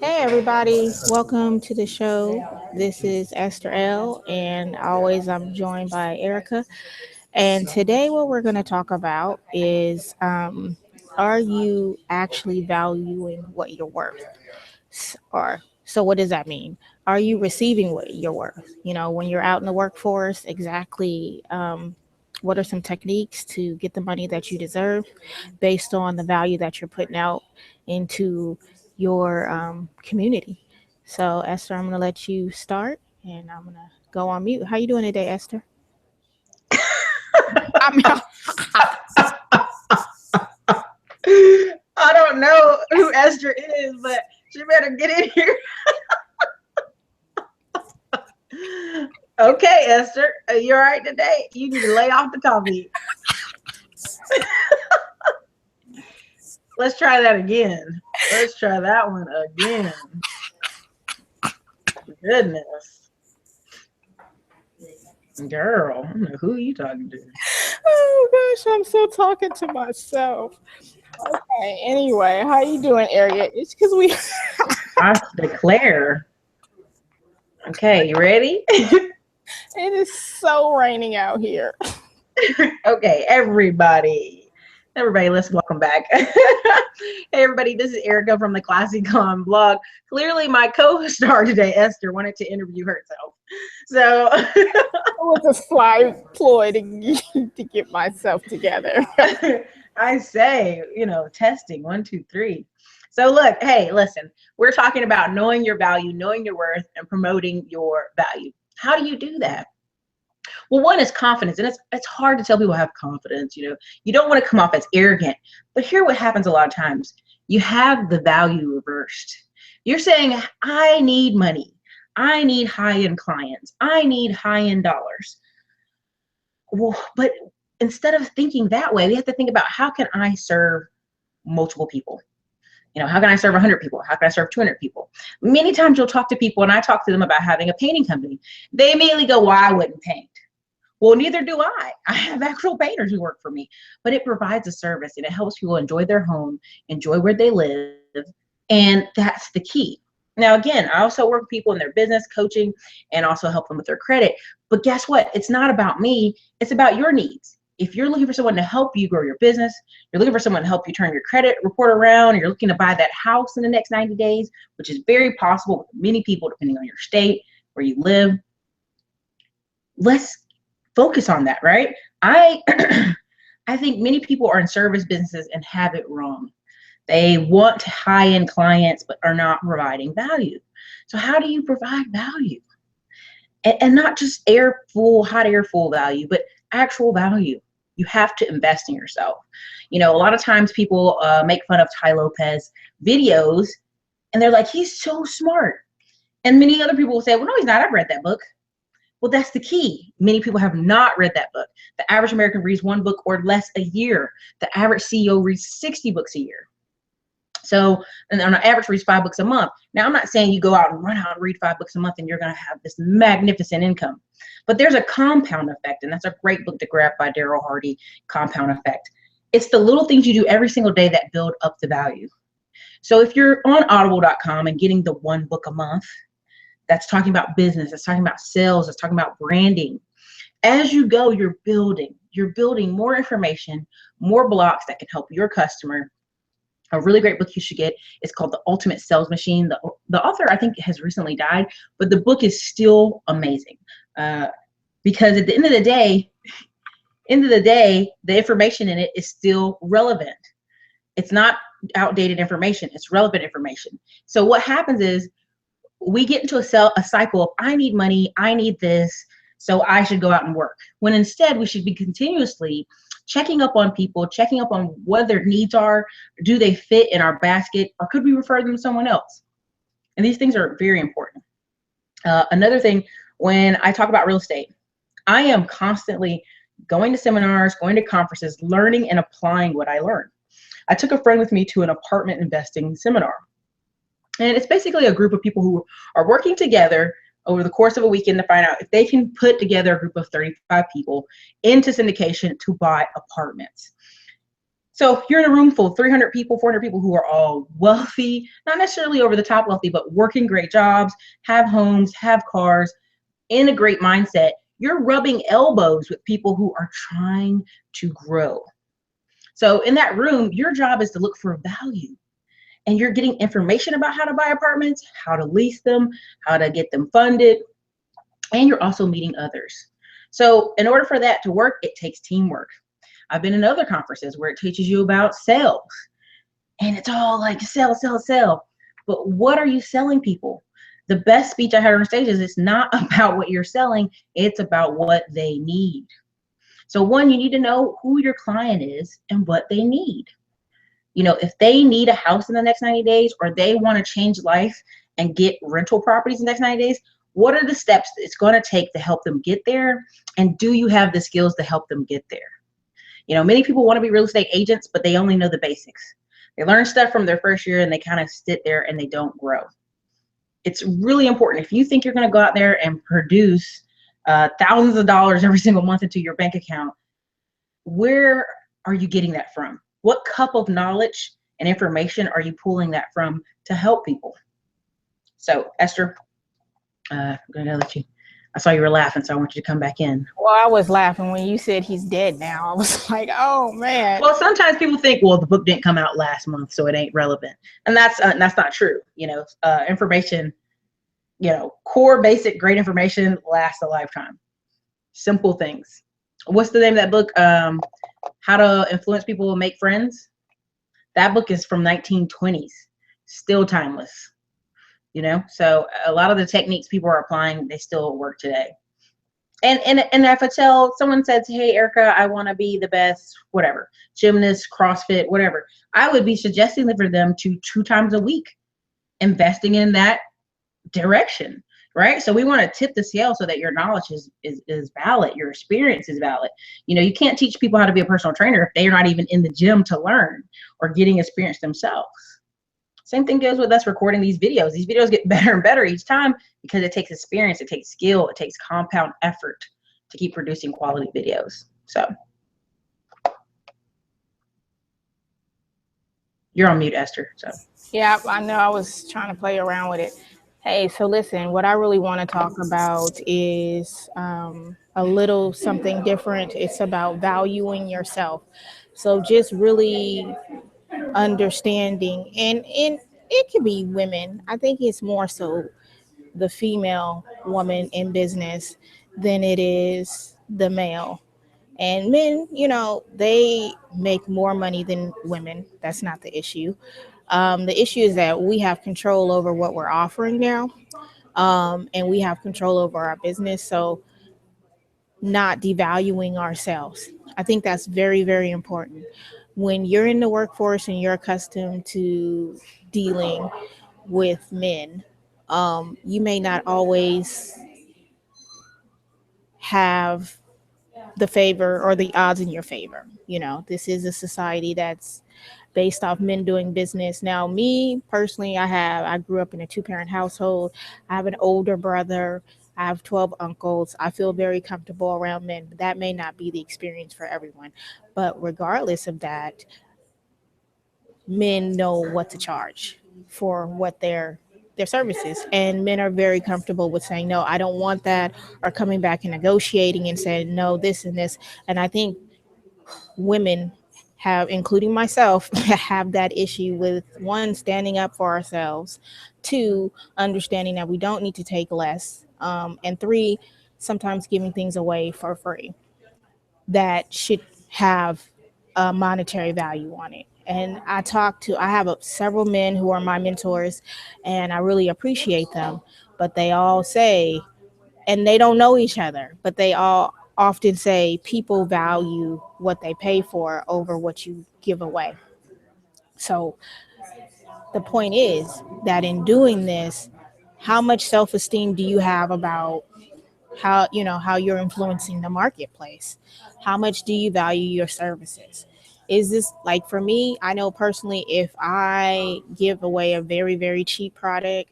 Hey everybody, welcome to the show. This is Esther L, and always I'm joined by Erica. And today, what we're going to talk about is are you actually valuing what you're worth? Or so, what does that mean? Are you receiving what you're worth? You know, when you're out in the workforce, exactly what are some techniques to get the money that you deserve based on the value that you're putting out into your community? So, Esther, I'm going to let you start, and I'm going to go on mute. How you doing today, Esther? I'm I don't know who Esther is, but she better get in here. Okay, Esther, are you all right today? You need to lay off the coffee. Let's try that again. Let's try that one again. Goodness. Girl, I don't know who you talking to. oh gosh, I'm still talking to myself. Okay. Anyway, how you doing, Area? It's because we. I declare. Okay, you ready? It is so raining out here. Okay, everybody. Everybody, let's welcome back. Hey, everybody, this is Ericka from the Classy Con blog. Clearly, my co-star today, Esther, wanted to interview herself. So, It was a sly ploy to get myself together. I say, testing 1, 2, 3. So, look, hey, listen, we're talking about knowing your value, knowing your worth, and promoting your value. How do you do that? Well, one is confidence, and it's hard to tell people have confidence. You don't want to come off as arrogant, but here what happens a lot of times: you have the value reversed. You're saying, I need money, I need high-end clients, I need high-end dollars. Well, but instead of thinking that way, we have to think about, how can I serve multiple people? How can I serve 100 people? How can I serve 200 people? Many times you'll talk to people, and I talk to them about having a painting company. They immediately go, well, I wouldn't paint. Well, neither do I. I have actual painters who work for me, but it provides a service, and it helps people enjoy their home, enjoy where they live. And that's the key. Now, again, I also work with people in their business coaching and also help them with their credit. But guess what? It's not about me. It's about your needs. If you're looking for someone to help you grow your business, you're looking for someone to help you turn your credit report around, you're looking to buy that house in the next 90 days, which is very possible with many people, depending on your state, where you live, let's focus on that, right? I I think many people are in service businesses and have it wrong. They want high-end clients but are not providing value. So how do you provide value? And not just hot air full value, but actual value. You have to invest in yourself. A lot of times people make fun of Ty Lopez videos, and they're like, he's so smart. And many other people will say, well, no, he's not. I've read that book. Well, that's the key. Many people have not read that book. The average American reads 1 book or less a year. The average CEO reads 60 books a year. So, and on average reads 5 books a month. Now, I'm not saying you go out and run out and read 5 books a month and you're going to have this magnificent income. But there's a compound effect, and that's a great book to grab by Daryl Hardy, Compound Effect. It's the little things you do every single day that build up the value. So if you're on audible.com and getting the 1 book a month, that's talking about business, that's talking about sales, that's talking about branding. As you go, you're building more information, more blocks that can help your customer. A really great book you should get is called The Ultimate Sales Machine. The author, I think, has recently died, but the book is still amazing because at the end of the day, the information in it is still relevant. It's not outdated information, it's relevant information. So what happens is, we get into a cycle of, I need money, I need this, so I should go out and work. When instead, we should be continuously checking up on people, checking up on what their needs are. Do they fit in our basket, or could we refer them to someone else? And these things are very important. Another thing, when I talk about real estate, I am constantly going to seminars, going to conferences, learning and applying what I learned. I took a friend with me to an apartment investing seminar. And it's basically a group of people who are working together over the course of a weekend to find out if they can put together a group of 35 people into syndication to buy apartments. So you're in a room full of 300 people, 400 people who are all wealthy, not necessarily over the top wealthy, but working great jobs, have homes, have cars, in a great mindset. You're rubbing elbows with people who are trying to grow. So in that room, your job is to look for value. And you're getting information about how to buy apartments, how to lease them, how to get them funded, and you're also meeting others. So in order for that to work, it takes teamwork. I've been in other conferences where it teaches you about sales, and it's all like sell, sell, sell. But what are you selling people? The best speech I heard on stage is it's not about what you're selling, it's about what they need. So one, you need to know who your client is and what they need. You know, if they need a house in the next 90 days or they want to change life and get rental properties in the next 90 days, what are the steps it's going to take to help them get there? And do you have the skills to help them get there? You know, many people want to be real estate agents, but they only know the basics. They learn stuff from their first year and they kind of sit there and they don't grow. It's really important. If you think you're going to go out there and produce thousands of dollars every single month into your bank account, where are you getting that from? What cup of knowledge and information are you pulling that from to help people? So, Esther, I'm going to let you. I saw you were laughing, so I want you to come back in. Well, I was laughing when you said he's dead now. I was like, oh man. Well, sometimes people think, well, the book didn't come out last month, so it ain't relevant, and that's not true. You know, information, you know, core, basic, great information lasts a lifetime. Simple things. What's the name of that book? How to Influence People and Make Friends. That book is from 1920s, still timeless. You know, so a lot of the techniques people are applying, they still work today. And if I tell someone says, hey, Ericka, I want to be the best, whatever, gymnast, CrossFit, whatever, I would be suggesting for them to 2 times a week investing in that direction, right? So we want to tip the scale so that your knowledge is valid, your experience is valid. You know, you can't teach people how to be a personal trainer if they're not even in the gym to learn or getting experience themselves. Same thing goes with us recording these videos. These videos get better and better each time because it takes experience, it takes skill, it takes compound effort to keep producing quality videos. So you're on mute, Esther. So Yeah, I know I was trying to play around with it. Hey, so listen, what I really want to talk about is a little something different. It's about valuing yourself. So just really understanding, and it could be women. I think it's more so the female woman in business than it is the male. And men, you know, they make more money than women. That's not the issue. The issue is that we have control over what we're offering now, and we have control over our business. So, not devaluing ourselves. I think that's very, very important. When you're in the workforce and you're accustomed to dealing with men, you may not always have the favor or the odds in your favor. You know, this is a society that's based off men doing business. Now, me personally, I grew up in a two-parent household. I have an older brother. I have 12 uncles. I feel very comfortable around men, but that may not be the experience for everyone. But regardless of that, men know what to charge for what their services, and men are very comfortable with saying no, I don't want that, or coming back and negotiating and saying no, this and this. And I think women have, including myself, have that issue with one, standing up for ourselves, two, understanding that we don't need to take less, and three, sometimes giving things away for free that should have a monetary value on it. And I have several men who are my mentors, and I really appreciate them. But they all say, and they don't know each other, but they all often say people value what they pay for over what you give away. So the point is that in doing this, how much self esteem do you have about how you're influencing the marketplace? How much do you value your services? Is this, like, for me, I know personally, if I give away a very, very cheap product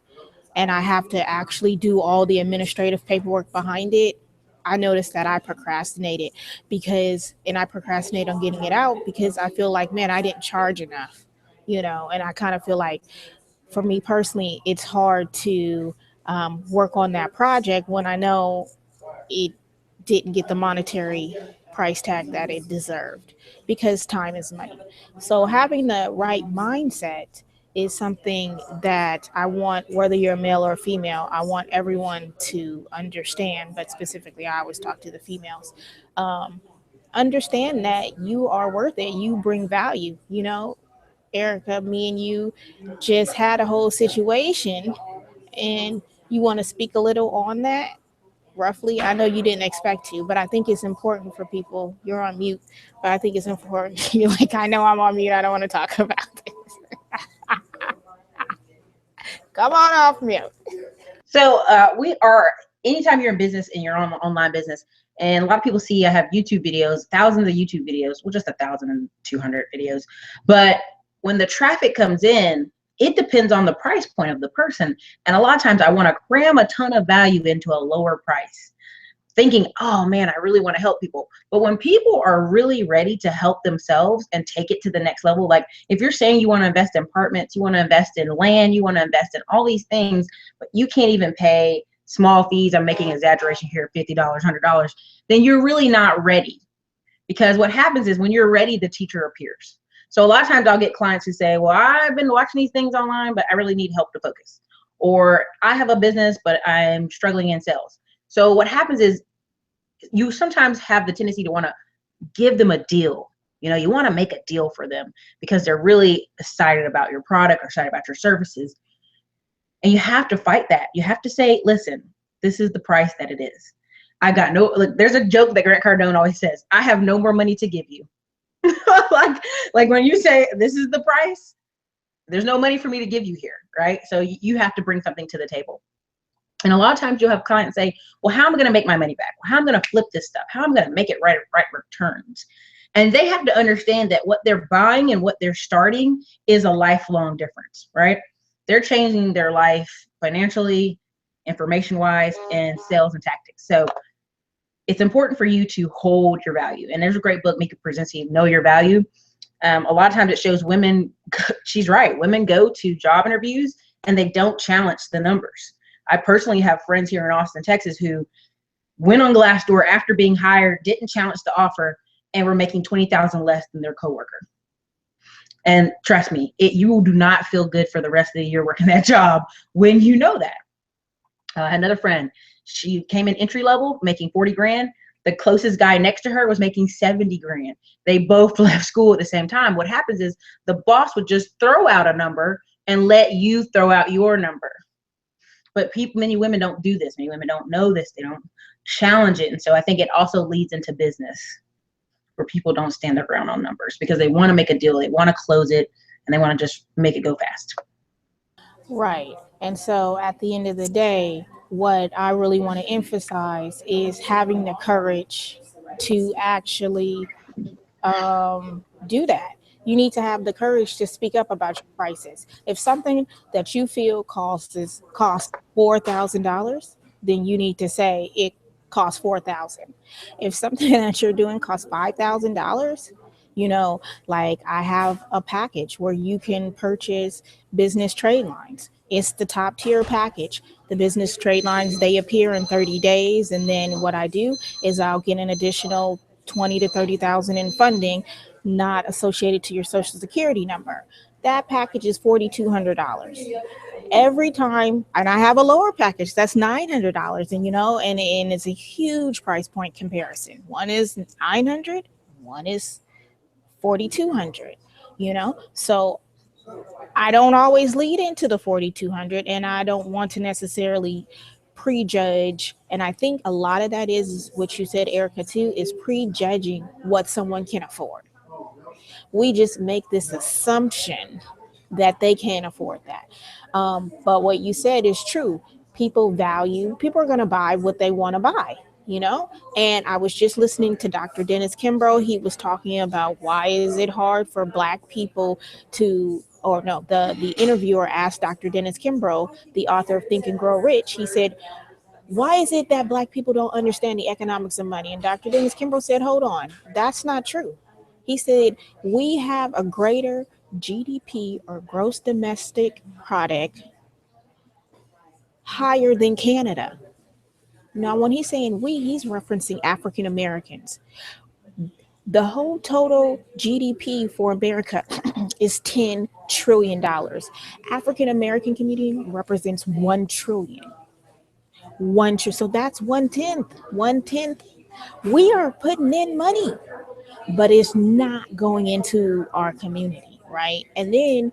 and I have to actually do all the administrative paperwork behind it, I noticed that I procrastinated and I procrastinate on getting it out because I feel like, man, I didn't charge enough, and I kind of feel like for me personally, it's hard to work on that project when I know it didn't get the monetary price tag that it deserved because time is money. So having the right mindset is something that I want, whether you're a male or a female, I want everyone to understand, but specifically, I always talk to the females. Um, Understand that you are worth it. You bring value. Erica, me and you just had a whole situation, and you want to speak a little on that roughly? I know you didn't expect to, but I think it's important for people. You're on mute, but I think it's important. You're like, I know I'm on mute. I don't want to talk about it. Come on off mute. So we are, anytime you're in business and you're on online business, and a lot of people see I have YouTube videos, thousands of YouTube videos, well, just 1,200 videos. But when the traffic comes in, it depends on the price point of the person. And a lot of times I want to cram a ton of value into a lower price, thinking, oh man, I really want to help people. But when people are really ready to help themselves and take it to the next level, like if you're saying you want to invest in apartments, you want to invest in land, you want to invest in all these things, but you can't even pay small fees, I'm making an exaggeration here, $50, $100, then you're really not ready. Because what happens is when you're ready, the teacher appears. So a lot of times I'll get clients who say, well, I've been watching these things online, but I really need help to focus. Or I have a business, but I'm struggling in sales. So what happens is you sometimes have the tendency to want to give them a deal. You want to make a deal for them because they're really excited about your product or excited about your services. And you have to fight that. You have to say, listen, this is the price that it is. I got no, look, there's a joke that Grant Cardone always says, I have no more money to give you. like when you say this is the price, there's no money for me to give you here, right? So you have to bring something to the table. And a lot of times you'll have clients say, well, how am I going to make my money back? Well, how am I going to flip this stuff? How am I going to make it right returns? And they have to understand that what they're buying and what they're starting is a lifelong difference, right? They're changing their life financially, information-wise, and sales and tactics. So it's important for you to hold your value. And there's a great book, Mika Brzezinski, Know Your Value. A lot of times it shows women, she's right, women go to job interviews and they don't challenge the numbers. I personally have friends here in Austin, Texas, who went on Glassdoor after being hired, didn't challenge the offer, and were making $20,000 less than their coworker. And trust me, you do not feel good for the rest of the year working that job when you know that. Another friend, she came in entry level, making 40 grand. The closest guy next to her was making 70 grand. They both left school at the same time. What happens is the boss would just throw out a number and let you throw out your number. But many women don't do this. Many women don't know this. They don't challenge it. And so I think it also leads into business where people don't stand their ground on numbers because they want to make a deal. They want to close it and they want to just make it go fast. Right. And so at the end of the day, what I really want to emphasize is having the courage to actually do that. You need to have the courage to speak up about your prices. If something that you feel costs $4,000, then you need to say it costs 4,000. If something that you're doing costs $5,000, like I have a package where you can purchase business trade lines. It's the top tier package. The business trade lines, they appear in 30 days. And then what I do is I'll get an additional 20 to 30,000 in funding, not associated to your social security number. That package is $4,200 every time. And I have a lower package that's $900, and it's a huge price point comparison. One is 900, one is 4,200, so I don't always lead into the 4,200, and I don't want to necessarily prejudge. And I think a lot of that is what you said, Erica, too, is prejudging what someone can afford. We just make this assumption that they can't afford that. But what you said is true. People are going to buy what they want to buy, And I was just listening to Dr. Dennis Kimbrough. He was talking about why is it hard for Black people to, or no, the interviewer asked Dr. Dennis Kimbrough, the author of Think and Grow Rich. He said, Why is it that black people don't understand the economics of money? And Dr. Dennis Kimbrough said, hold on, that's not true. He said, we have a greater GDP or gross domestic product higher than Canada. Now, when he's saying we, he's referencing African Americans. The whole total GDP for America is $10 trillion. African American community represents 1 trillion. 1 trillion. So that's 1/10. 1/10. We are putting in money, but it's not going into our community, right? And then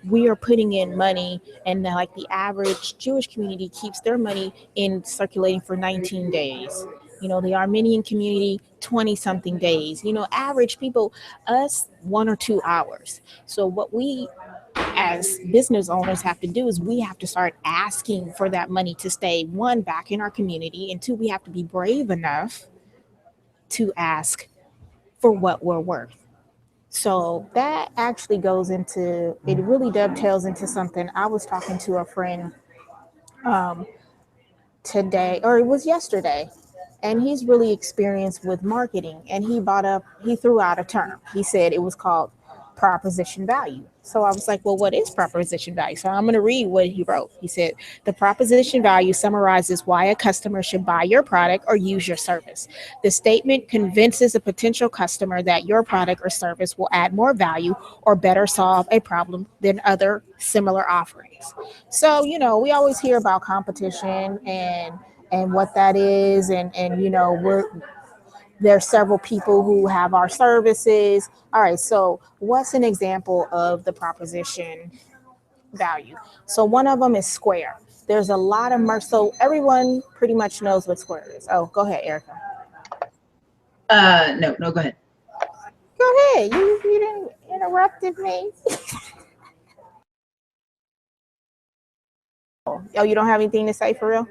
we are putting in money, and like the average Jewish community keeps their money in circulating for 19 days. The Armenian community, 20 something days. Average people, us, 1 or 2 hours. So what we as business owners have to do is we have to start asking for that money to stay, one, back in our community, and two, we have to be brave enough to ask for what we're worth. So that actually goes into, it really dovetails into something. I was talking to a friend um, today, or it was yesterday, and he's really experienced with marketing. And he threw out a term. He said it was called proposition value. So I was like, well, what is proposition value? So I'm going to read what he wrote. He said, the proposition value summarizes why a customer should buy your product or use your service. The statement convinces a potential customer that your product or service will add more value or better solve a problem than other similar offerings. So, we always hear about competition and what that is, and there's several people who have our services. All right, so what's an example of the proposition value? So one of them is Square. There's a lot of merch, so everyone pretty much knows what Square is. Oh, go ahead, Erica. No, no, go ahead. Go ahead. You didn't interrupted me. Oh, you don't have anything to say for real?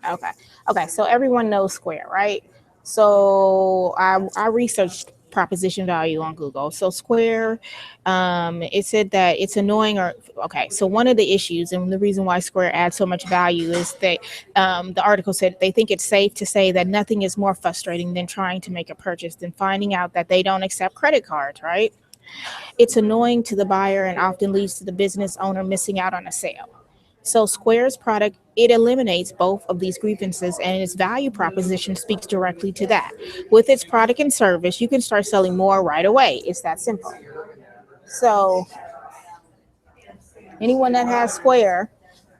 Okay. Okay. So everyone knows Square, right? So I researched proposition value on Google. So Square, it said that it's annoying or okay. So one of the issues and the reason why Square adds so much value is that the article said they think it's safe to say that nothing is more frustrating than trying to make a purchase than finding out that they don't accept credit cards, right? It's annoying to the buyer and often leads to the business owner missing out on a sale. So Square's product, it eliminates both of these grievances, and its value proposition speaks directly to that. With its product and service, you can start selling more right away. It's that simple. So anyone that has Square,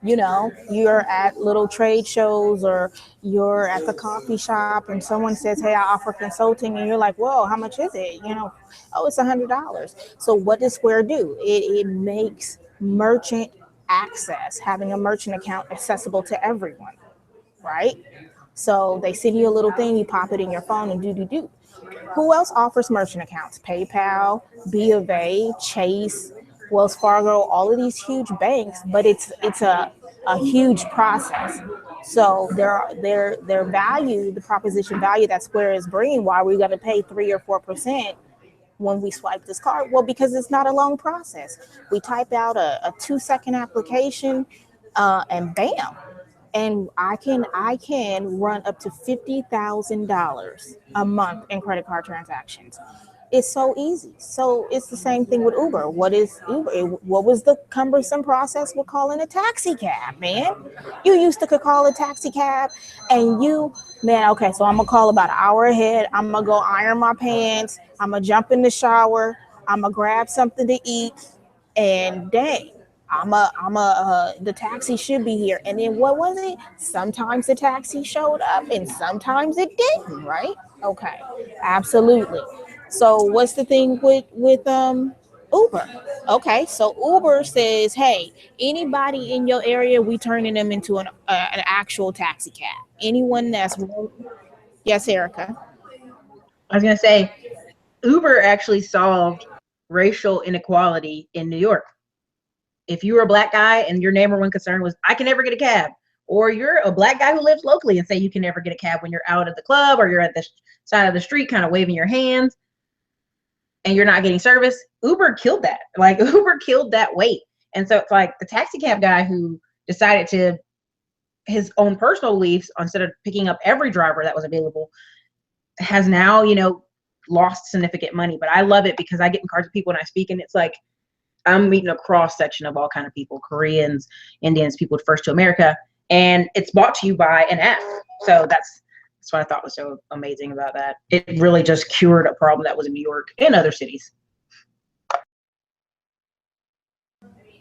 you're at little trade shows or you're at the coffee shop and someone says, hey, I offer consulting, and you're like, whoa, how much is it? Oh, it's $100. So what does Square do? It makes merchant access, having a merchant account accessible to everyone, right? So they send you a little thing, you pop it in your phone and do. Who else offers merchant accounts? PayPal, B of A, Chase, Wells Fargo, all of these huge banks, but it's a huge process. So their value, the proposition value that Square is bringing, why are we going to pay 3 or 4% when we swipe this card? Well, because it's not a long process. We type out a 2 second application, and bam, and I can run up to $50,000 a month in credit card transactions. It's so easy. So it's the same thing with Uber. What is Uber? What was the cumbersome process with calling a taxi cab, man? You used to could call a taxi cab, and man, okay, so I'm gonna call about an hour ahead. I'm gonna go iron my pants. I'm gonna jump in the shower. I'm gonna grab something to eat, and dang, the taxi should be here. And then what was it? Sometimes the taxi showed up and sometimes it didn't, right? Okay, absolutely. So what's the thing with Uber? Okay, so Uber says, hey, anybody in your area, we turning them into an actual taxi cab. Anyone that's yes, Erica. I was gonna say Uber actually solved racial inequality in New York. If you were a black guy and your number one concern was I can never get a cab, or you're a black guy who lives locally and say you can never get a cab when you're out at the club or you're at the side of the street kind of waving your hands and you're not getting service, Uber killed that. Like Uber killed that weight. And so it's like the taxi cab guy who decided to his own personal beliefs, instead of picking up every driver that was available, has now, lost significant money. But I love it because I get in cars with people and I speak, and it's like I'm meeting a cross section of all kind of people: Koreans, Indians, people first to America, and it's brought to you by an app. So that's what I thought was so amazing about that. It really just cured a problem that was in New York and other cities.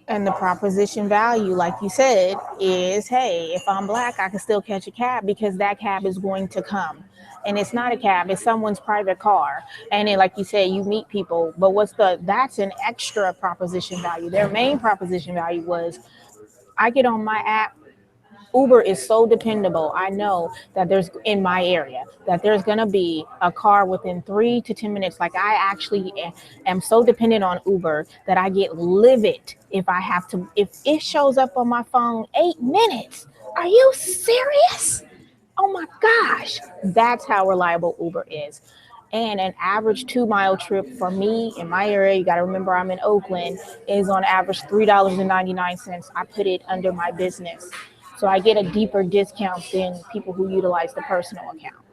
And the proposition value, like you said, is hey, if I'm black, I can still catch a cab because that cab is going to come. And it's not a cab, it's someone's private car. And then, like you said, you meet people. But that's an extra proposition value. Their main proposition value was I get on my app. Uber is so dependable. I know that there's in my area that there's gonna be a car within 3 to 10 minutes. Like I actually am so dependent on Uber that I get livid if it shows up on my phone 8 minutes. Are you serious? Oh my gosh, that's how reliable Uber is. And an average 2 mile trip for me in my area, you got to remember I'm in Oakland, is on average $3.99. I put it under my business. So I get a deeper discount than people who utilize the personal account.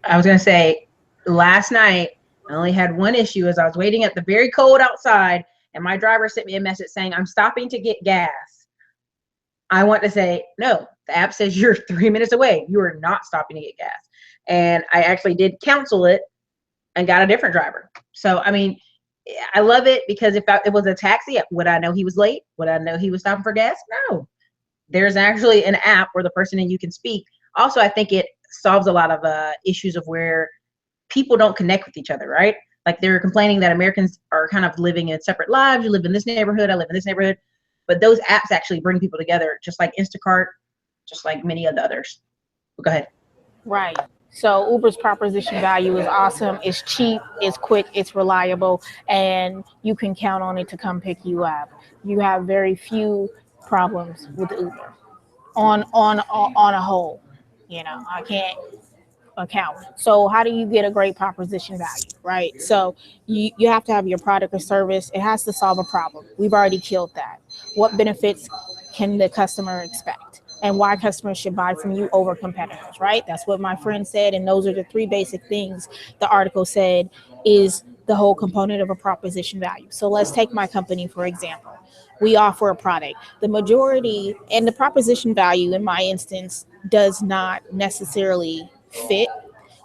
I was gonna say, last night I only had one issue as I was waiting at the very cold outside, and my driver sent me a message saying I'm stopping to get gas. I want to say, no, the app says you're 3 minutes away. You are not stopping to get gas. And I actually did cancel it and got a different driver. So, I mean, I love it because if it was a taxi, would I know he was late? Would I know he was stopping for gas? No. There's actually an app where the person and you can speak. Also, I think it solves a lot of issues of where people don't connect with each other, right? Like they're complaining that Americans are kind of living in separate lives. You live in this neighborhood, I live in this neighborhood. But those apps actually bring people together, just like Instacart, just like many of the others. Go ahead. Right. So Uber's proposition value is awesome. It's cheap, it's quick, it's reliable, and you can count on it to come pick you up. You have very few problems with Uber on a whole. I can't account. So how do you get a great proposition value, right? So you have to have your product or service. It has to solve a problem. We've already killed that. What benefits can the customer expect? And why customers should buy from you over competitors, right? That's what my friend said. And those are the three basic things the article said is the whole component of a proposition value. So let's take my company, for example. We offer a product. The majority and the proposition value in my instance does not necessarily fit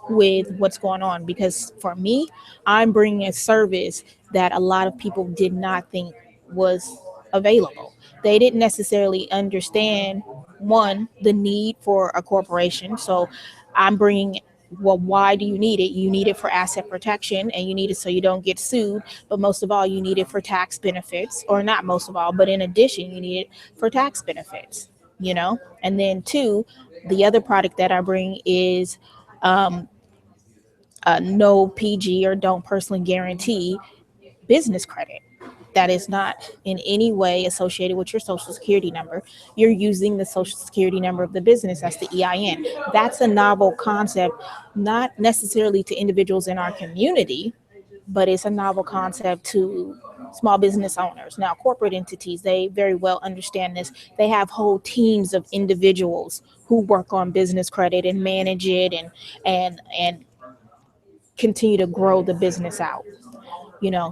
with what's going on because for me, I'm bringing a service that a lot of people did not think was available. They didn't necessarily understand one, the need for a corporation. So I'm bringing, well, why do you need it? You need it for asset protection and you need it so you don't get sued. But most of all, you need it for tax benefits, or not most of all, but in addition, you need it for tax benefits. And then two, the other product that I bring is um, no PG or don't personally guarantee business credit. That is not in any way associated with your social security number. You're using the social security number of the business as the EIN. That's a novel concept, not necessarily to individuals in our community, but it's a novel concept to small business owners. Now, corporate entities, they very well understand this. They have whole teams of individuals who work on business credit and manage it and continue to grow the business out.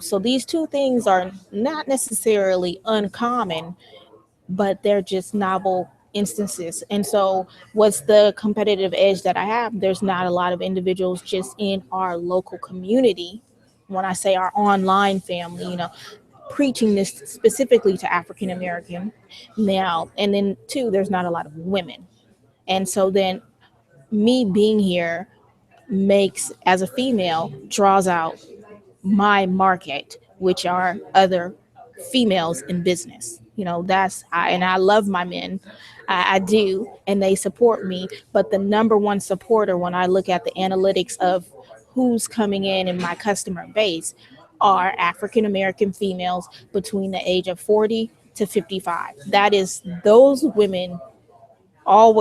So these two things are not necessarily uncommon, but they're just novel instances. And so what's the competitive edge that I have? There's not a lot of individuals just in our local community, when I say our online family, preaching this specifically to African American now. And then two, there's not a lot of women. And so then me being here makes, as a female, draws out my market, which are other females in business. And I love my men. I do, and they support me. But the number one supporter, when I look at the analytics of who's coming in my customer base, are African American females between the age of 40 to 55. That is those women,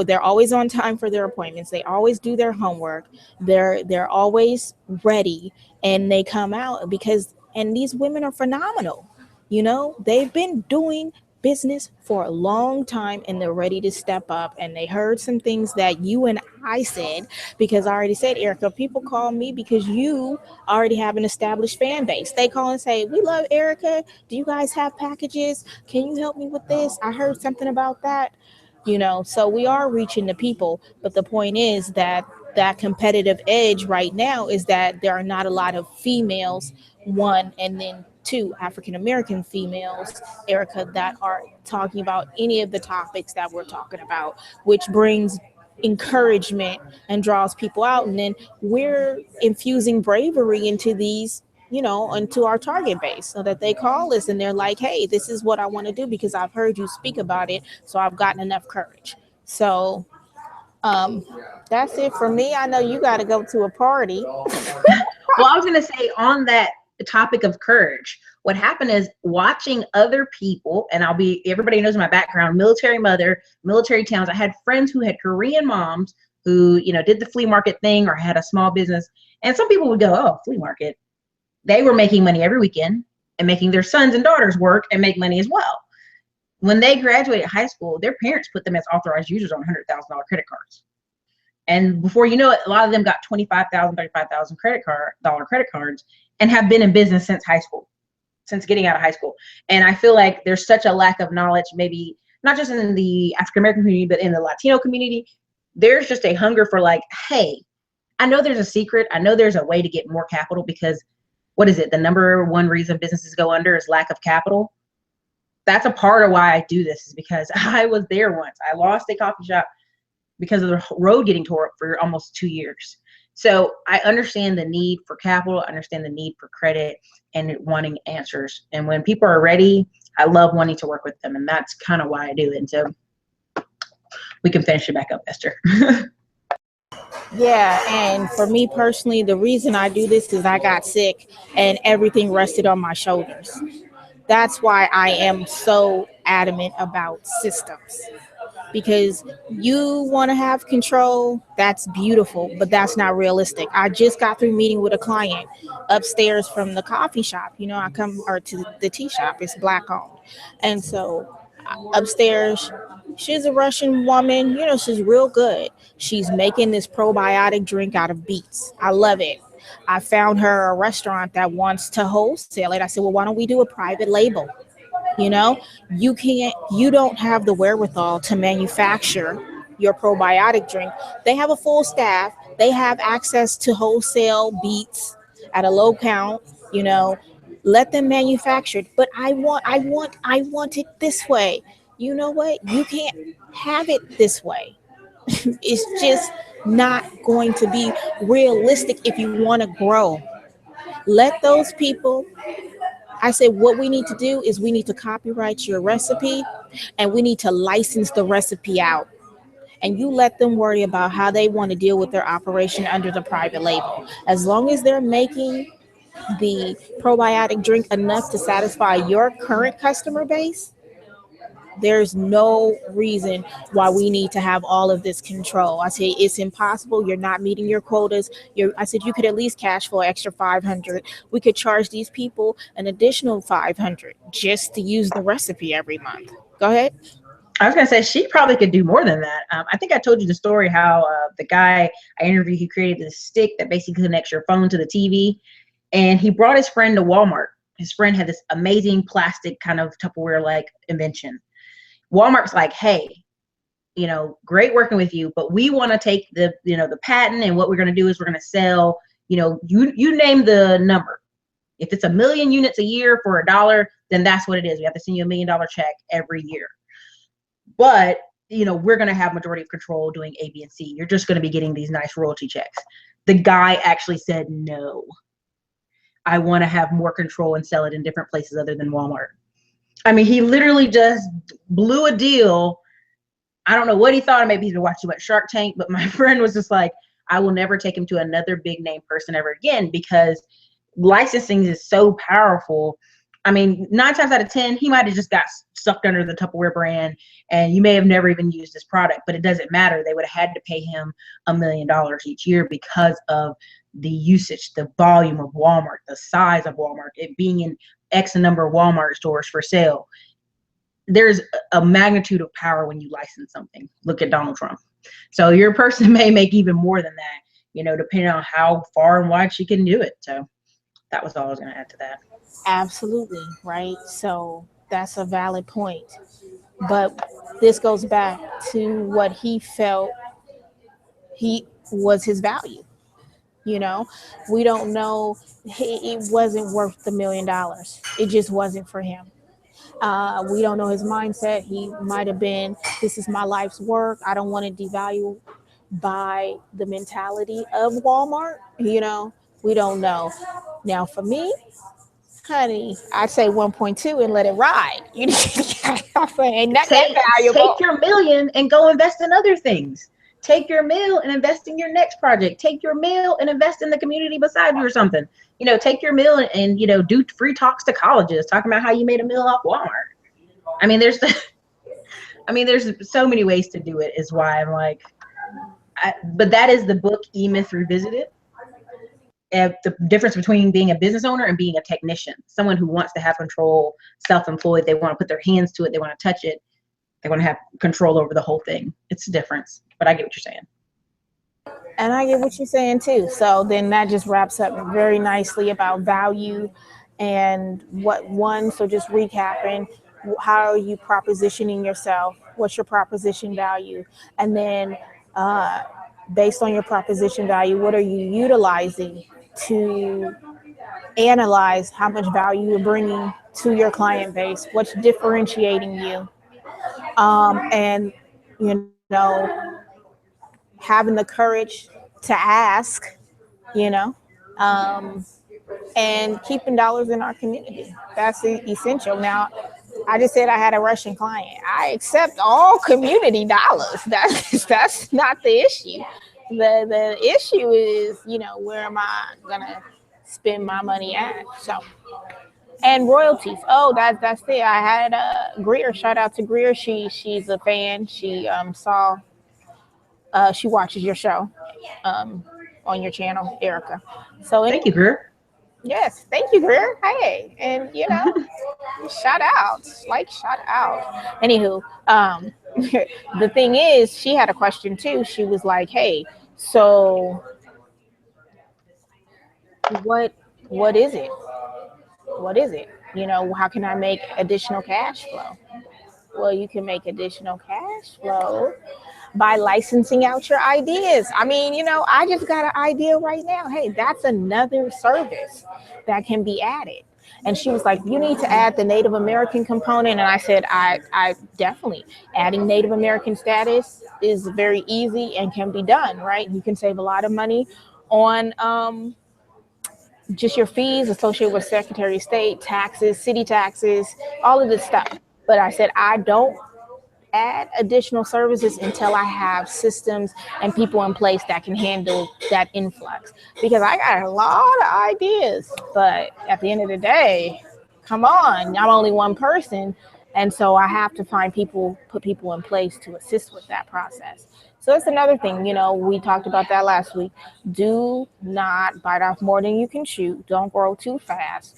they're always on time for their appointments, they always do their homework, they're always ready, and they come out because, and these women are phenomenal. They've been doing business for a long time and they're ready to step up, and they heard some things that you and I said, because I already said, Ericka, people call me because you already have an established fan base. They call and say, we love Ericka. Do you guys have packages? Can you help me with this? I heard something about that. So we are reaching the people, but the point is that that competitive edge right now is that there are not a lot of females, one, and then two, African American females, Ericka, that are talking about any of the topics that we're talking about, which brings encouragement and draws people out. And then we're infusing bravery into these, into our target base, so that they call us and they're like, hey, this is what I want to do because I've heard you speak about it. So I've gotten enough courage. So um, that's it for me. I know you got to go to a party. Well, I was going to say on that topic of courage, what happened is watching other people, and everybody knows my background, military mother, military towns. I had friends who had Korean moms who, did the flea market thing or had a small business. And some people would go, oh, flea market. They were making money every weekend and making their sons and daughters work and make money as well. When they graduated high school, their parents put them as authorized users on $100,000 credit cards. And before you know it, a lot of them got 25,000, 35,000 credit cards and have been in business since high school, since getting out of high school. And I feel like there's such a lack of knowledge, maybe not just in the African American community, but in the Latino community. There's just a hunger for like, hey, I know there's a secret. I know there's a way to get more capital, because what is it? The number one reason businesses go under is lack of capital. That's a part of why I do this, is because I was there once. I lost a coffee shop because of the road getting tore up for almost 2 years. So I understand the need for capital, I understand the need for credit and wanting answers. And when people are ready, I love wanting to work with them. And that's kind of why I do it. And so we can finish it back up, Esther. Yeah, and for me personally, the reason I do this is I got sick and everything rested on my shoulders. That's why I am so adamant about systems, because you want to have control. That's beautiful, but that's not realistic. I just got through meeting with a client upstairs from the coffee shop. I come, or to the tea shop, it's black owned. And so upstairs, she's a Russian woman. She's real good. She's making this probiotic drink out of beets. I love it. I found her a restaurant that wants to wholesale it. I said, well, why don't we do a private label? You know, you don't have the wherewithal to manufacture your probiotic drink. They have a full staff. They have access to wholesale beets at a low count. You know, let them manufacture it. But I want it this way. You know what? You can't have it this way. It's just not going to be realistic if you want to grow. Let those people, I said, what we need to do is we need to copyright your recipe and we need to license the recipe out. And you let them worry about how they want to deal with their operation under the private label. As long as they're making the probiotic drink enough to satisfy your current customer base, there's no reason why we need to have all of this control. I say it's impossible. You're not meeting your quotas. I said you could at least cash flow extra 500. We could charge these people an additional 500 just to use the recipe every month. Go ahead. I was going to say she probably could do more than that. I think I told you the story how the guy I interviewed, he created this stick that basically connects your phone to the TV. And he brought his friend to Walmart. His friend had this amazing plastic kind of Tupperware-like invention. Walmart's like, hey, great working with you, but we want to take the patent, and what we're going to do is we're going to sell, you name the number. If it's 1 million units a year for $1, then that's what it is. We have to send you $1 million check every year. But, we're going to have majority of control doing A, B, and C. You're just going to be getting these nice royalty checks. The guy actually said, no, I want to have more control and sell it in different places other than Walmart. I mean, he literally just blew a deal. I don't know what he thought. Maybe he's been watching too much Shark Tank, but my friend was just like, I will never take him to another big name person ever again, because licensing is so powerful. I mean, 9 times out of 10, he might have just got sucked under the Tupperware brand, and you may have never even used this product, but it doesn't matter. They would have had to pay him $1 million each year because of the usage, the volume of Walmart, the size of Walmart, it being in X number of Walmart stores for sale. there's a magnitude of power when you license something. Look at Donald Trump. So your person may make even more than that, depending on how far and wide she can do it. So that was all I was going to add to that. Absolutely, right? So that's a valid point. But this goes back to what he felt he was his value. You know, we don't know. It wasn't worth the $1 million. It just wasn't for him. We don't know his mindset. He might have been, this is my life's work. I don't want to devalue by the mentality of Walmart. We don't know. Now, for me, honey, I'd say 1.2 and let it ride. Ain't not that Take valuable. your million and go invest in other things. Take your meal and invest in your next project. Take your meal and invest in the community beside you or something. Take your meal and do free talks to colleges talking about how you made a meal off Walmart. I mean, there's there's so many ways to do it, is why I'm like, but that is the book E-Myth Revisited. The difference between being a business owner and being a technician, someone who wants to have control, self-employed, they want to put their hands to it, they want to touch it, they want to have control over the whole thing. It's a difference, but I get what you're saying. And I get what you're saying too. So then that just wraps up very nicely about value and what one. So just recapping, how are you propositioning yourself? What's your proposition value? And then uh, based on your proposition value, what are you utilizing to analyze how much value you're bringing to your client base? What's differentiating you? And, you know, having the courage to ask, you know, um, and keeping dollars in our community. That's essential. Now, I just said I had a Russian client. I accept all community dollars. That's not the issue. The issue is, where am I gonna spend my money at? So, and royalties. Oh, that's it. I had Greer. Shout out to Greer. She's a fan. She watches your show um, on your channel, Ericka. So Thank anyway, you, Greer. yes, thank you, Greer. Hey, and shout out, like shout out. Anywho, the thing is, she had a question too. She was like, "Hey, so what what is it? What is it? How can I make additional cash flow?" Well, you can make additional cash flow by licensing out your ideas. I mean, I just got an idea right now. Hey, that's another service that can be added. And she was like, you need to add the Native American component. And I said, I definitely, adding Native American status is very easy and can be done, right? You can save a lot of money on just your fees associated with Secretary of State, taxes, city taxes, all of this stuff. But I said, I don't add additional services until I have systems and people in place that can handle that influx. Because I got a lot of ideas, but at the end of the day, come on, I'm only one person. And so I have to put people in place to assist with that process. So that's another thing, we talked about that last week. Do not bite off more than you can chew. Don't grow too fast.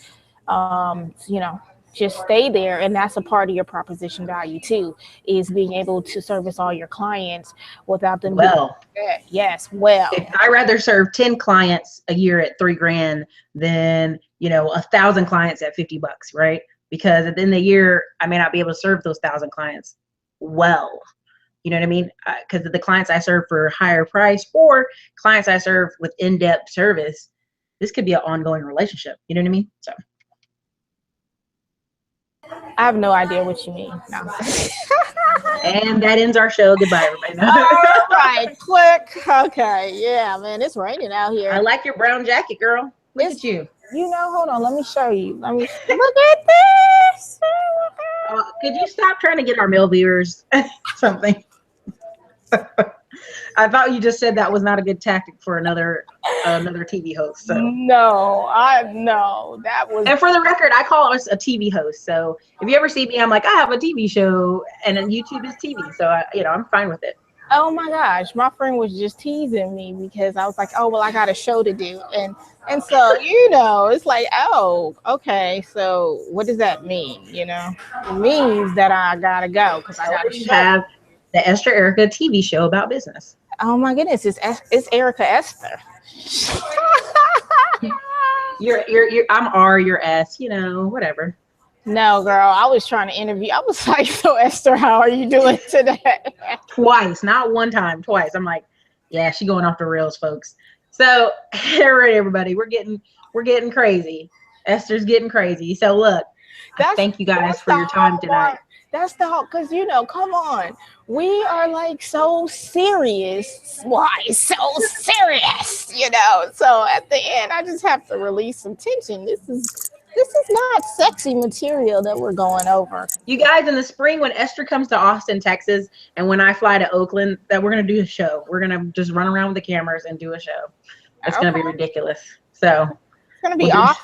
Just stay there. And that's a part of your proposition value too, is being able to service all your clients without them being Well, yes, well. I rather serve 10 clients a year at $3,000 than 1,000 clients at $50, right? Because at the end of the year, I may not be able to serve those 1,000 clients well. You know what I mean? Because the clients I serve for higher price or clients I serve with in-depth service, this could be an ongoing relationship. You know what I mean? So I have no idea what you mean. No. and that ends our show. Goodbye, everybody. All right, click. Okay, yeah, man, it's raining out here. I like your brown jacket, girl. Look at you. Hold on, let me show you. Let me look at this. Could you stop trying to get our male viewers something? I thought you just said that was not a good tactic for another TV host. So No, that was. And for the record, I call us a TV host. So if you ever see me, I'm like, I have a TV show, and then YouTube is TV. So I'm fine with it. Oh my gosh, my friend was just teasing me because I was like, "Oh, well, I got a show to do." And so, it's like, "Oh, okay. So, what does that mean, It means that I got to go cuz I Tell got her a you show. have the Esther Erica TV show about business. Oh my goodness, it's Erica Esther. You're I'm R, you're S, whatever. No, girl, I was trying to interview. I was like, "So, Esther, how are you doing today?" Twice, not one time, twice. I'm like, yeah, she going off the rails, folks. So, all right, everybody, we're getting crazy. Esther's getting crazy. So look, I That's thank you guys that's for the your time whole tonight. part. That's the whole because come on, we are like so serious. Why so serious? So at the end, I just have to release some tension. This is not sexy material that we're going over. You guys, in the spring when Esther comes to Austin, Texas, and when I fly to Oakland, that we're gonna do a show. We're gonna just run around with the cameras and do a show. It's gonna be Okay, ridiculous. So it's gonna we'll be do awesome.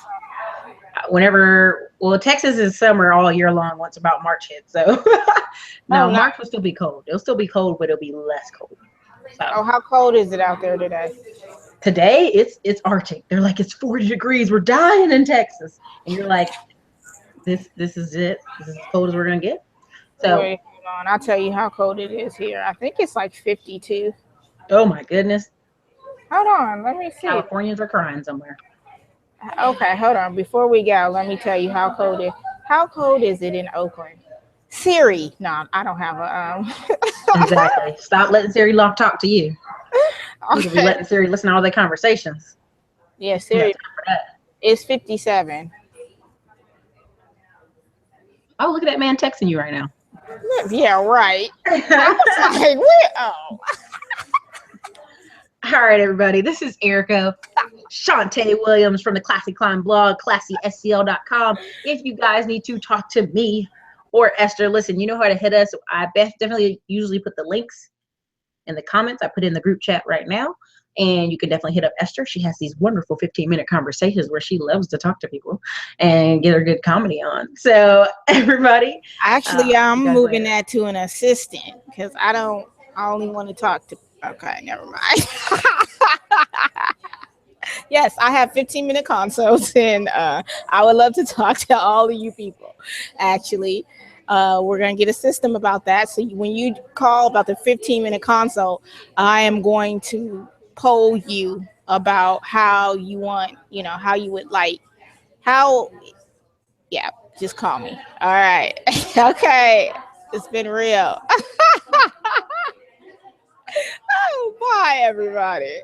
whenever. Well, Texas is summer all year long once about March hits. So Oh no, no! March will still be cold. It'll still be cold, but it'll be less cold. So Oh, how cold is it out there today? today it's Arctic. They're like it's 40 degrees. We're dying in Texas, and you're like this is it. This is as cold as we're gonna get. So Wait, hold on. I'll tell you how cold it is here. I think it's like 52. oh my goodness, Hold on, let me see. Californians are crying somewhere. Okay, hold on. Before we go, let me tell you how cold is it in Oakland? Siri. No, I don't have a Exactly. Stop letting Siri talk to you. You could be Okay. letting Siri listen to all their conversations. Yeah, You got Siri. time for that. It's 57. Oh, look at that man texting you right now. Yeah, right. I was like, where? Oh, All right, everybody. This is Ericka Williams from the Classy Climb blog, classyscl.com. If you guys need to talk to me or Esther, listen, you know how to hit us. I definitely usually put the links in the comments. I put in the group chat right now. And you can definitely hit up Esther. She has these wonderful 15-minute conversations where she loves to talk to people and get her good comedy on. So, everybody, actually, see you I'm guys moving later. that to an assistant because I don't. I only want to talk to. Okay, never mind. Yes, I have 15-minute consults, and I would love to talk to all of you people. Actually, we're going to get a system about that. So when you call about the 15-minute consult, I am going to poll you about how you want, how you would like, how, yeah, just call me. All right. Okay. It's been real. Oh, bye, everybody.